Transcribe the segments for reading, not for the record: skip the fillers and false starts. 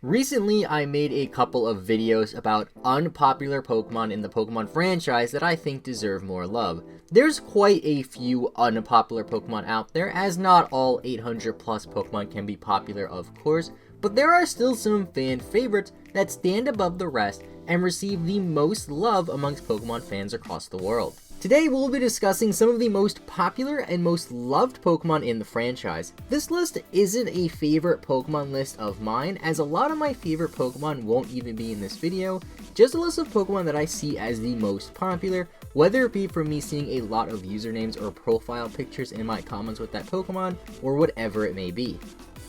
Recently, I made a couple of videos about unpopular Pokemon in the Pokemon franchise that I think deserve more love. There's quite a few unpopular Pokemon out there, as not all 800 plus Pokemon can be popular, of course, but there are still some fan favorites that stand above the rest and receive the most love amongst Pokemon fans across the world. Today we'll be discussing some of the most popular and most loved Pokemon in the franchise. This list isn't a favorite Pokemon list of mine, as a lot of my favorite Pokemon won't even be in this video, just a list of Pokemon that I see as the most popular, whether it be from me seeing a lot of usernames or profile pictures in my comments with that Pokemon, or whatever it may be.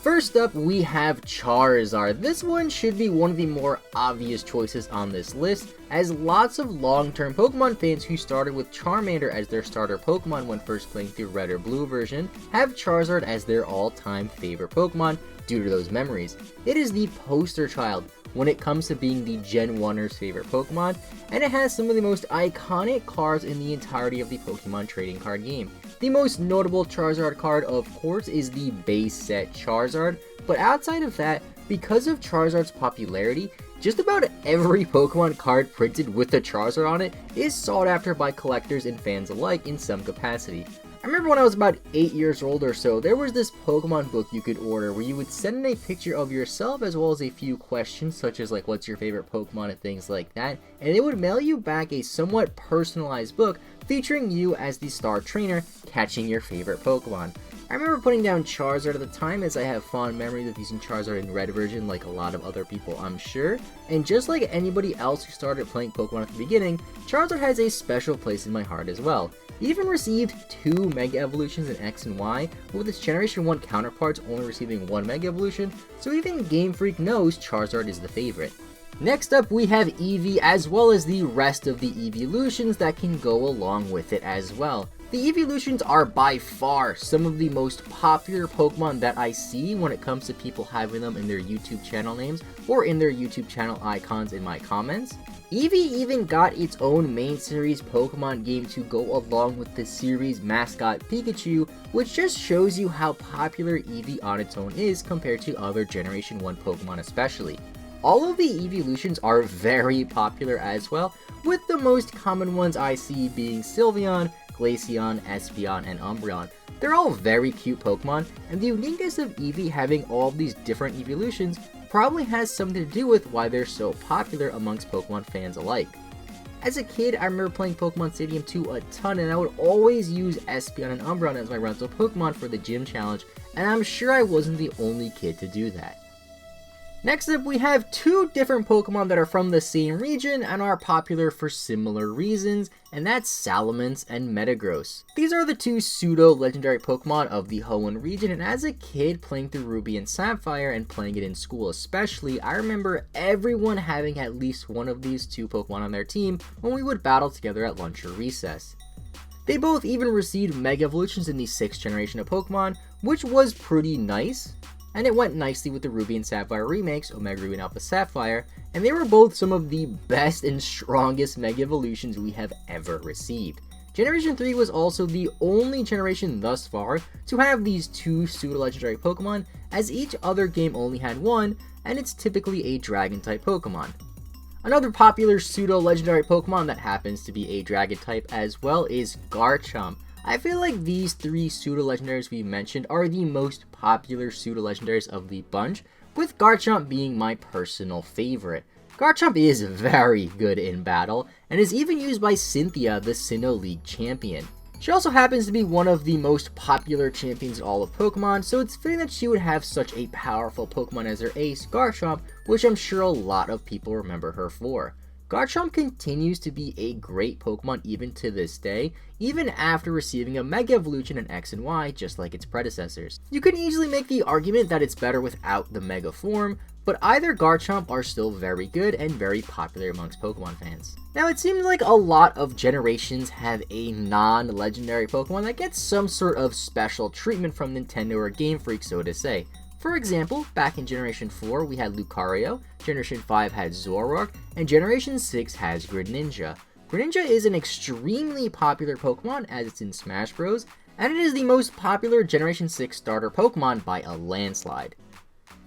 First up, we have Charizard. This one should be one of the more obvious choices on this list, as lots of long-term Pokemon fans who started with Charmander as their starter Pokemon when first playing through Red or Blue version have Charizard as their all-time favorite Pokemon due to those memories. It is the poster child when it comes to being the Gen 1'er's favorite Pokemon, and it has some of the most iconic cards in the entirety of the Pokemon trading card game. The most notable Charizard card, of course, is the base set Charizard, but outside of that, because of Charizard's popularity, just about every Pokemon card printed with a Charizard on it is sought after by collectors and fans alike in some capacity. I remember when I was about 8 years old or so, there was this Pokemon book you could order where you would send in a picture of yourself as well as a few questions such as like what's your favorite Pokemon and things like that, and it would mail you back a somewhat personalized book featuring you as the star trainer catching your favorite Pokemon. I remember putting down Charizard at the time, as I have fond memories of using Charizard in Red version like a lot of other people, I'm sure, and just like anybody else who started playing Pokemon at the beginning, Charizard has a special place in my heart as well. It even received 2 Mega Evolutions in X and Y, with its Generation 1 counterparts only receiving 1 Mega Evolution, so even Game Freak knows Charizard is the favorite. Next up, we have Eevee, as well as the rest of the evolutions that can go along with it as well. The evolutions are by far some of the most popular Pokemon that I see when it comes to people having them in their YouTube channel names or in their YouTube channel icons in my comments. Eevee even got its own main series Pokemon game to go along with the series mascot Pikachu, which just shows you how popular Eevee on its own is compared to other Generation 1 Pokemon especially. All of the evolutions are very popular as well, with the most common ones I see being Sylveon, Glaceon, Espeon, and Umbreon. They're all very cute Pokemon, and the uniqueness of Eevee having all these different evolutions probably has something to do with why they're so popular amongst Pokemon fans alike. As a kid, I remember playing Pokemon Stadium 2 a ton, and I would always use Espeon and Umbreon as my rental Pokemon for the gym challenge, and I'm sure I wasn't the only kid to do that. Next up, we have 2 different Pokemon that are from the same region and are popular for similar reasons, and that's Salamence and Metagross. These are the 2 pseudo-legendary Pokemon of the Hoenn region, and as a kid playing through Ruby and Sapphire and playing it in school especially, I remember everyone having at least one of these 2 Pokemon on their team when we would battle together at lunch or recess. They both even received Mega Evolutions in the 6th generation of Pokemon, which was pretty nice. And it went nicely with the Ruby and Sapphire remakes, Omega Ruby and Alpha Sapphire, and they were both some of the best and strongest Mega Evolutions we have ever received. Generation 3 was also the only generation thus far to have these 2 pseudo-legendary Pokemon, as each other game only had 1, and it's typically a Dragon-type Pokemon. Another popular pseudo-legendary Pokemon that happens to be a Dragon-type as well is Garchomp. I feel like these 3 pseudo-legendaries we mentioned are the most popular pseudo-legendaries of the bunch, with Garchomp being my personal favorite. Garchomp is very good in battle, and is even used by Cynthia, the Sinnoh League champion. She also happens to be one of the most popular champions in all of Pokemon, so it's fitting that she would have such a powerful Pokemon as her ace, Garchomp, which I'm sure a lot of people remember her for. Garchomp continues to be a great Pokemon even to this day, even after receiving a Mega Evolution in X and Y just like its predecessors. You can easily make the argument that it's better without the Mega form, but either Garchomp are still very good and very popular amongst Pokemon fans. Now it seems like a lot of generations have a non-legendary Pokemon that gets some sort of special treatment from Nintendo or Game Freak, so to say. For example, back in Generation 4 we had Lucario, Generation 5 had Zoroark, and Generation 6 has Greninja. Greninja is an extremely popular Pokemon as it's in Smash Bros, and it is the most popular Generation 6 starter Pokemon by a landslide.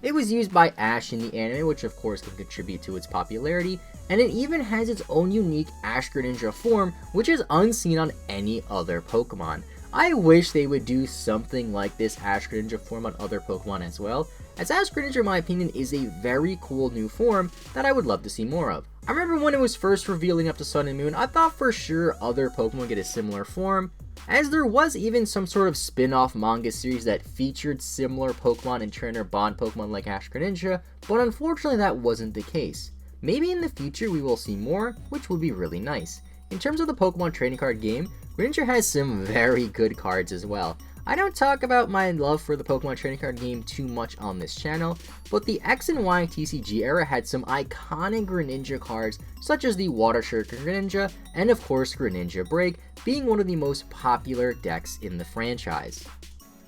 It was used by Ash in the anime, which of course can contribute to its popularity, and it even has its own unique Ash Greninja form, which is unseen on any other Pokemon. I wish they would do something like this Ash Greninja form on other Pokemon as well, as Ash Greninja in my opinion is a very cool new form that I would love to see more of. I remember when it was first revealing up to Sun and Moon, I thought for sure other Pokemon get a similar form, as there was even some sort of spin-off manga series that featured similar Pokemon and trainer bond Pokemon like Ash Greninja, but unfortunately that wasn't the case. Maybe in the future we will see more, which would be really nice. In terms of the Pokemon trading card game, Greninja has some very good cards as well. I don't talk about my love for the Pokemon trading card game too much on this channel, but the X and Y TCG era had some iconic Greninja cards such as the Water Shuriken Greninja and of course Greninja Break being one of the most popular decks in the franchise.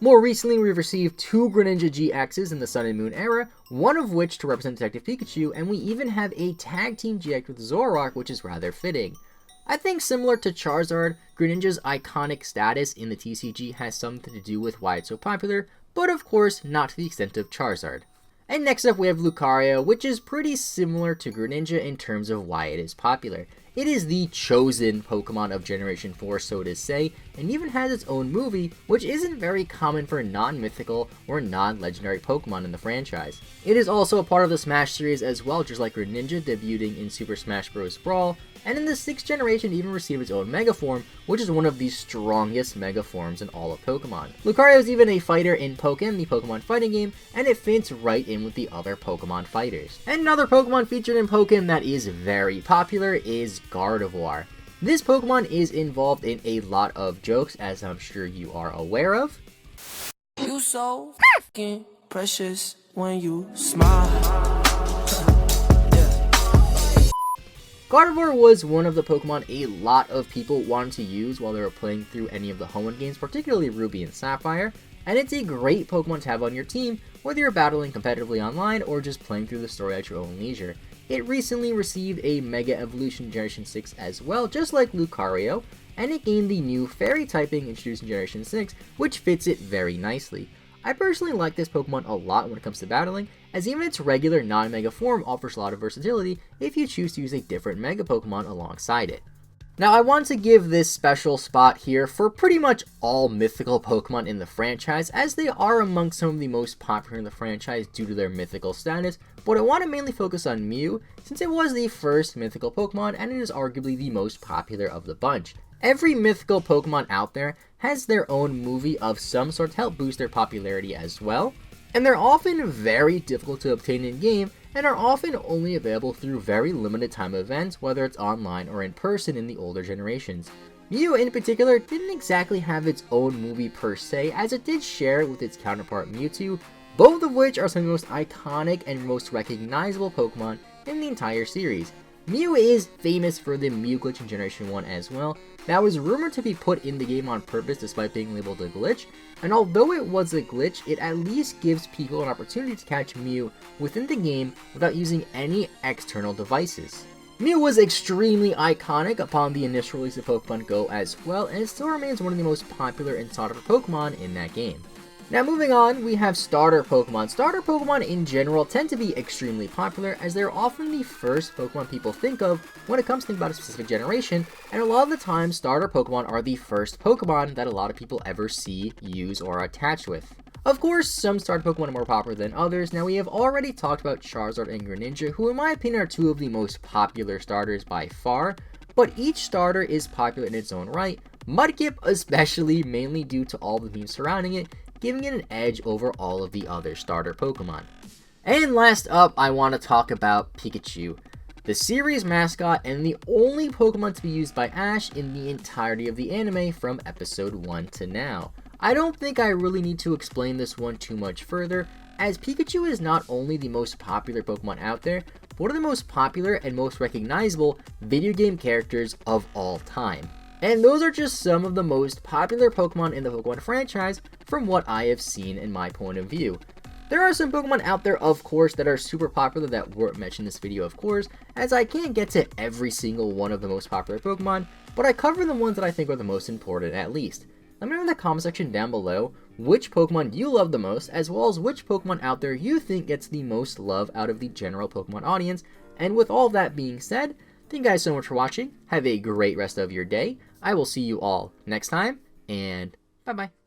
More recently, we've received 2 Greninja GXs in the Sun and Moon era, one of which to represent Detective Pikachu, and we even have a Tag Team GX with Zoroark, which is rather fitting. I think similar to Charizard, Greninja's iconic status in the TCG has something to do with why it's so popular, but of course not to the extent of Charizard. And next up we have Lucario, which is pretty similar to Greninja in terms of why it is popular. It is the chosen Pokemon of Generation 4, so to say, and even has its own movie, which isn't very common for non-mythical or non-legendary Pokemon in the franchise. It is also a part of the Smash series as well, just like Greninja debuting in Super Smash Bros. Brawl, and in the 6th generation even received its own Mega Form, which is one of the strongest Mega Forms in all of Pokemon. Lucario is even a fighter in Pokken, the Pokemon fighting game, and it fits right in with the other Pokemon fighters. And another Pokemon featured in Pokken that is very popular is Gardevoir. This Pokemon is involved in a lot of jokes, as I'm sure you are aware of. You so f***ing precious when you smile. Gardevoir was one of the Pokemon a lot of people wanted to use while they were playing through any of the Hoenn games, particularly Ruby and Sapphire, and it's a great Pokemon to have on your team, whether you're battling competitively online or just playing through the story at your own leisure. It recently received a Mega Evolution Generation 6 as well, just like Lucario, and it gained the new Fairy typing introduced in Generation 6, which fits it very nicely. I personally like this Pokemon a lot when it comes to battling, as even its regular non-Mega form offers a lot of versatility if you choose to use a different Mega Pokemon alongside it. Now I want to give this special spot here for pretty much all mythical Pokemon in the franchise, as they are among some of the most popular in the franchise due to their mythical status, but I want to mainly focus on Mew, since it was the first mythical Pokemon and it is arguably the most popular of the bunch. Every mythical Pokemon out there has their own movie of some sort to help boost their popularity as well, and they're often very difficult to obtain in-game and are often only available through very limited time events, whether it's online or in person in the older generations. Mew in particular didn't exactly have its own movie per se, as it did share it with its counterpart Mewtwo, both of which are some of the most iconic and most recognizable Pokemon in the entire series. Mew is famous for the Mew glitch in Generation 1 as well, that was rumored to be put in the game on purpose despite being labeled a glitch, and although it was a glitch, it at least gives people an opportunity to catch Mew within the game without using any external devices. Mew was extremely iconic upon the initial release of Pokemon Go as well, and it still remains one of the most popular and sought after Pokemon in that game. Now moving on, we have starter Pokemon. Starter Pokemon in general tend to be extremely popular, as they're often the first Pokemon people think of when it comes to thinking about a specific generation, and a lot of the time starter Pokemon are the first Pokemon that a lot of people ever see, use, or are attached with. Of course, some starter Pokemon are more popular than others. Now we have already talked about Charizard and Greninja, who in my opinion are 2 of the most popular starters by far, but each starter is popular in its own right, Mudkip especially, mainly due to all the memes surrounding it, giving it an edge over all of the other starter Pokemon. And last up, I want to talk about Pikachu, the series mascot and the only Pokemon to be used by Ash in the entirety of the anime from episode 1 to now. I don't think I really need to explain this one too much further, as Pikachu is not only the most popular Pokemon out there, but one of the most popular and most recognizable video game characters of all time. And those are just some of the most popular Pokemon in the Pokemon franchise from what I have seen in my point of view. There are some Pokemon out there, of course, that are super popular that weren't mentioned in this video, of course, as I can't get to every single one of the most popular Pokemon, but I cover the ones that I think are the most important at least. Let me know in the comment section down below which Pokemon you love the most, as well as which Pokemon out there you think gets the most love out of the general Pokemon audience. And with all that being said, thank you guys so much for watching. Have a great rest of your day. I will see you all next time, and bye-bye.